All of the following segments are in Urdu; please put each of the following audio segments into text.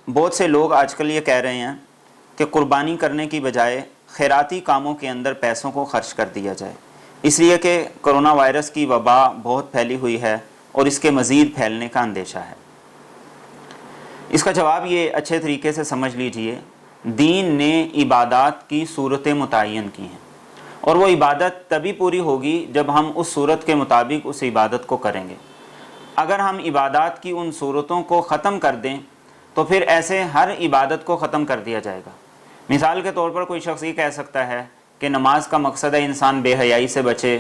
بہت سے لوگ آج کل یہ کہہ رہے ہیں کہ قربانی کرنے کی بجائے خیراتی کاموں کے اندر پیسوں کو خرچ کر دیا جائے، اس لیے کہ کرونا وائرس کی وبا بہت پھیلی ہوئی ہے اور اس کے مزید پھیلنے کا اندیشہ ہے۔ اس کا جواب یہ اچھے طریقے سے سمجھ لیجئے، دین نے عبادات کی صورتیں متعین کی ہیں، اور وہ عبادت تبھی پوری ہوگی جب ہم اس صورت کے مطابق اس عبادت کو کریں گے۔ اگر ہم عبادات کی ان صورتوں کو ختم کر دیں تو پھر ایسے ہر عبادت کو ختم کر دیا جائے گا۔ مثال کے طور پر کوئی شخص یہ کہہ سکتا ہے کہ نماز کا مقصد ہے انسان بے حیائی سے بچے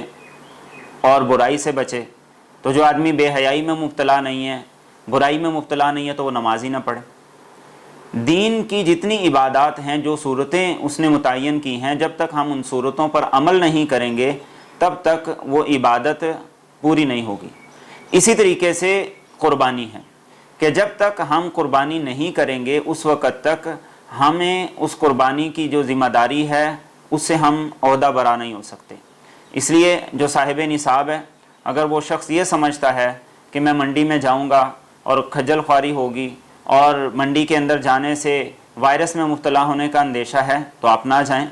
اور برائی سے بچے، تو جو آدمی بے حیائی میں مبتلا نہیں ہے، برائی میں مبتلا نہیں ہے، تو وہ نماز ہی نہ پڑھے۔ دین کی جتنی عبادات ہیں، جو صورتیں اس نے متعین کی ہیں، جب تک ہم ان صورتوں پر عمل نہیں کریں گے تب تک وہ عبادت پوری نہیں ہوگی۔ اسی طریقے سے قربانی ہے کہ جب تک ہم قربانی نہیں کریں گے اس وقت تک ہمیں اس قربانی کی جو ذمہ داری ہے اس سے ہم عہدہ برا نہیں ہو سکتے۔ اس لیے جو صاحب نصاب ہے، اگر وہ شخص یہ سمجھتا ہے کہ میں منڈی میں جاؤں گا اور کھجل خواری ہوگی اور منڈی کے اندر جانے سے وائرس میں مبتلا ہونے کا اندیشہ ہے، تو آپ نہ جائیں۔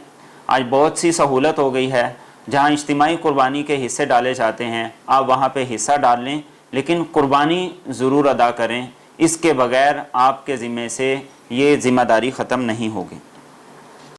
آج بہت سی سہولت ہو گئی ہے، جہاں اجتماعی قربانی کے حصے ڈالے جاتے ہیں، آپ وہاں پہ حصہ ڈال لیں، لیکن قربانی ضرور ادا کریں، اس کے بغیر آپ کے ذمے سے یہ ذمہ داری ختم نہیں ہوگی۔